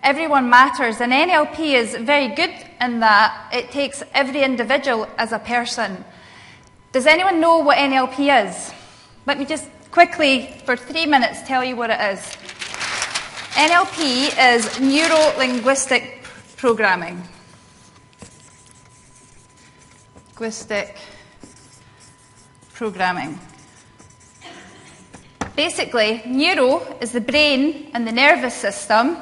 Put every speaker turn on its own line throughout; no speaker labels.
everyone matters, and NLP is very good in that it takes every individual as a person. Does anyone know what NLP is? Let me just quickly, for 3 minutes, tell you what it is. NLP is neuro-linguistic programming. Linguistic programming. Basically, neuro is the brain and the nervous system,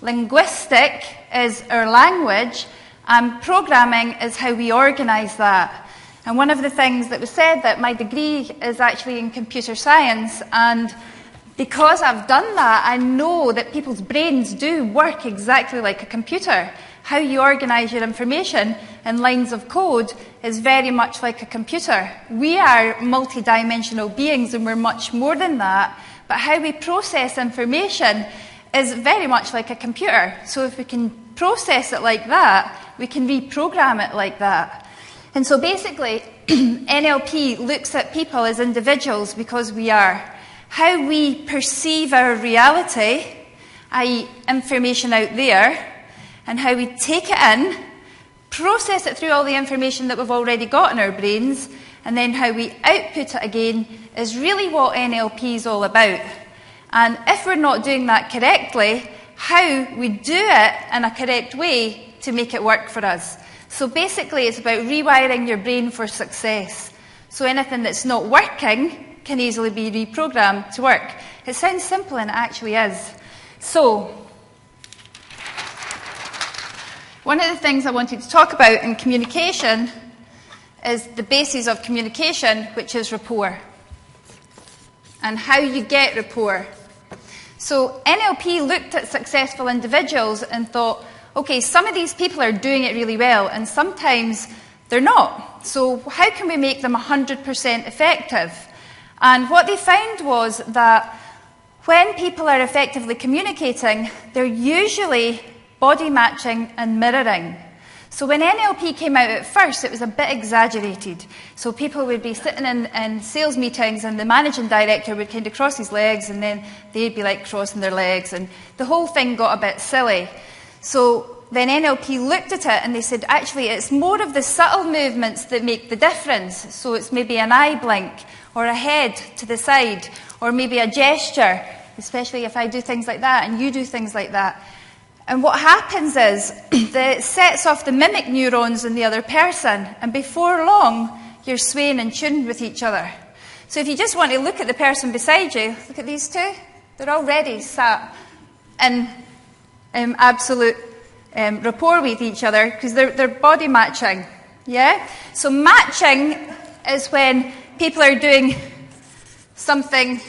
linguistic is our language, and programming is how we organise that. And one of the things that was said that my degree is actually in computer science, and because I've done that, I know that people's brains do work exactly like a computer. How you organise your information in lines of code is very much like a computer. We are multidimensional beings and we're much more than that, but how we process information is very much like a computer. So if we can process it like that, we can reprogram it like that. And so basically, NLP looks at people as individuals because we are. How we perceive our reality, i.e. information out there, and how we take it in, process it through all the information that we've already got in our brains, and then how we output it again is really what NLP is all about. And if we're not doing that correctly, how we do it in a correct way to make it work for us. So basically it's about rewiring your brain for success. So anything that's not working can easily be reprogrammed to work. It sounds simple and it actually is. So, one of the things I wanted to talk about in communication is the basis of communication, which is rapport, and how you get rapport. So NLP looked at successful individuals and thought, okay, some of these people are doing it really well, and sometimes they're not. So how can we make them 100% effective? And what they found was that when people are effectively communicating, they're usually body matching and mirroring. So when NLP came out at first, it was a bit exaggerated. So people would be sitting in sales meetings and the managing director would kind of cross his legs and then they'd be like crossing their legs, and the whole thing got a bit silly. So then NLP looked at it and they said, actually, it's more of the subtle movements that make the difference. So it's maybe an eye blink, or a head to the side, or maybe a gesture, especially if I do things like that and you do things like that. And what happens is that it sets off the mimic neurons in the other person, and before long, you're swaying and tuned with each other. So if you just want to look at the person beside you, look at these two. They're already sat in absolute rapport with each other because they're body matching. Yeah? So matching is when people are doing something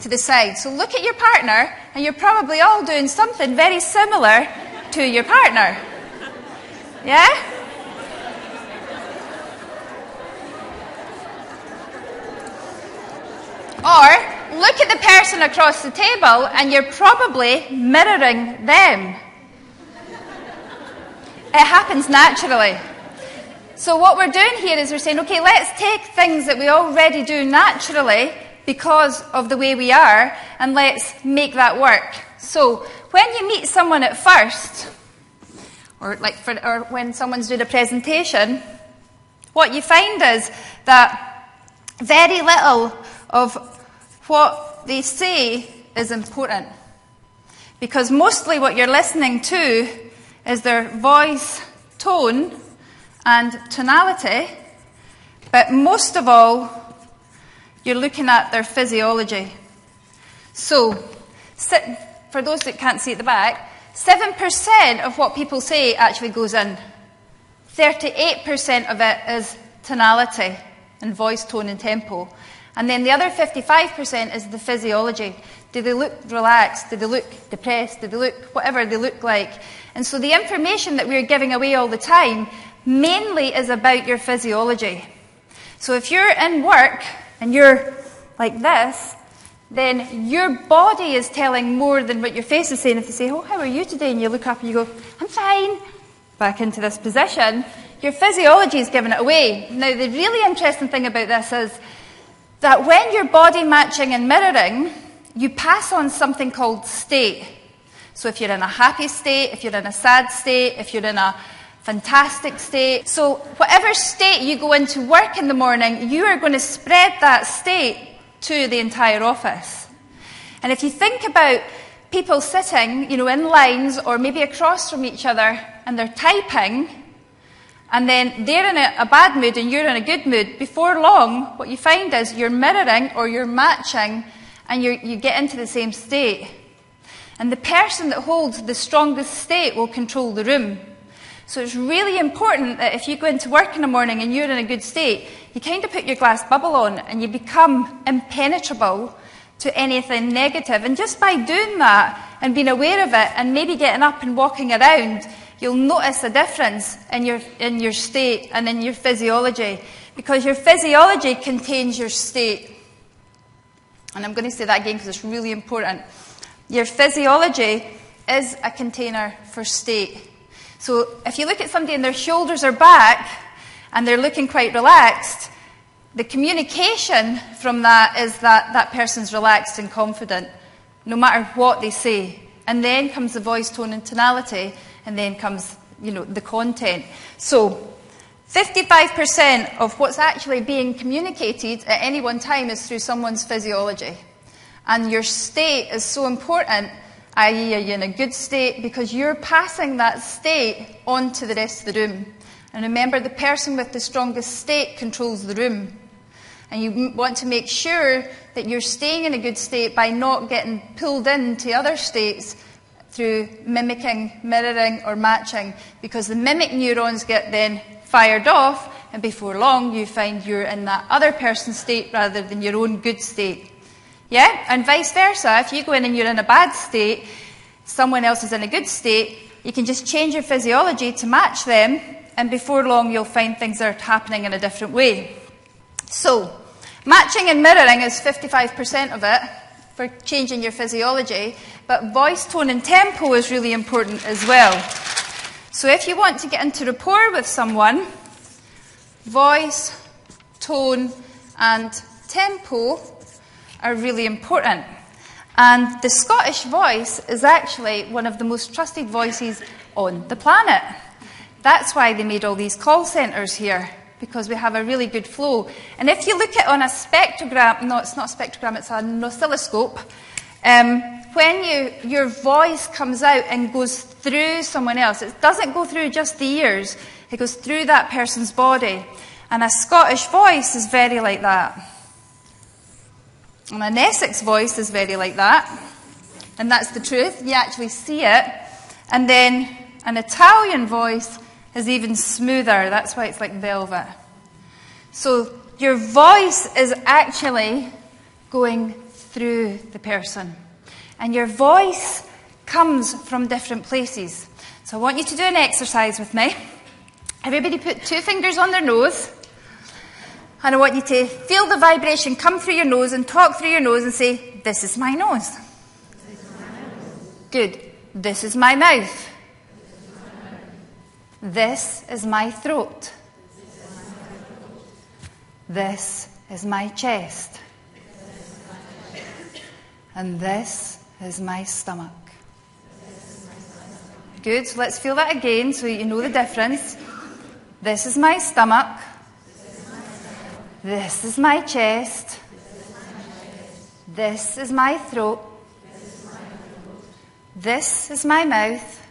to the side. So look at your partner, and you're probably all doing something very similar to your partner. Yeah? Or look at the person across the table, and you're probably mirroring them. It happens naturally. So what we're doing here is we're saying, okay, let's take things that we already do naturally because of the way we are, and let's make that work. So when you meet someone at first, or when someone's doing a presentation, what you find is that very little of what they say is important. Because mostly what you're listening to is their voice, tone, and tonality, but most of all, you're looking at their physiology. So, for those that can't see at the back, 7% of what people say actually goes in. 38% of it is tonality and voice, tone, and tempo. And then the other 55% is the physiology. Do they look relaxed? Do they look depressed? Do they look whatever they look like? And so the information that we're giving away all the time mainly is about your physiology. So if you're in work and you're like this, then your body is telling more than what your face is saying. If you say, oh, how are you today? And you look up and you go, I'm fine. Back into this position. Your physiology is giving it away. Now, the really interesting thing about this is that when you're body matching and mirroring, you pass on something called state. So if you're in a happy state, if you're in a sad state, if you're in a fantastic state. So whatever state you go into work in the morning, you are going to spread that state to the entire office. And if you think about people sitting, in lines or maybe across from each other and they're typing, and then they're in a bad mood and you're in a good mood, before long, what you find is you're mirroring or you're matching and you get into the same state. And the person that holds the strongest state will control the room. So it's really important that if you go into work in the morning and you're in a good state, you kind of put your glass bubble on and you become impenetrable to anything negative. And just by doing that and being aware of it and maybe getting up and walking around, you'll notice a difference in your state and in your physiology, because your physiology contains your state. And I'm going to say that again because it's really important. Your physiology is a container for state. So if you look at somebody and their shoulders are back and they're looking quite relaxed, the communication from that is that that person's relaxed and confident, no matter what they say. And then comes the voice, tone and tonality, and then comes, the content. So 55% of what's actually being communicated at any one time is through someone's physiology. And your state is so important, i.e. are you in a good state, because you're passing that state on to the rest of the room. And remember, the person with the strongest state controls the room. And you want to make sure that you're staying in a good state by not getting pulled into other states through mimicking, mirroring, or matching, because the mimic neurons get then fired off, and before long you find you're in that other person's state rather than your own good state. Yeah? And vice versa. If you go in and you're in a bad state, someone else is in a good state, you can just change your physiology to match them, and before long you'll find things are happening in a different way. So, matching and mirroring is 55% of it for changing your physiology, but voice, tone and tempo is really important as well. So if you want to get into rapport with someone, voice, tone and tempo are really important. And the Scottish voice is actually one of the most trusted voices on the planet. That's why they made all these call centres here, because we have a really good flow. And if you look at on a spectrogram, no, it's not a spectrogram, it's an oscilloscope, when your voice comes out and goes through someone else, it doesn't go through just the ears, it goes through that person's body. And a Scottish voice is very like that. And an Essex voice is very like that. And that's the truth, you actually see it. And then an Italian voice is even smoother, that's why it's like velvet. So your voice is actually going through the person. And your voice comes from different places. So I want you to do an exercise with me. Everybody put 2 fingers on their nose. And I want you to feel the vibration come through your nose and talk through your nose and say, this is my nose. Good. This is my mouth. This is my throat. This is my chest. And this is my stomach. Good, so let's feel that again so you know the difference. This is my stomach. This is my chest. This is my throat. This is my mouth.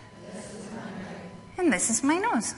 And this is my nose.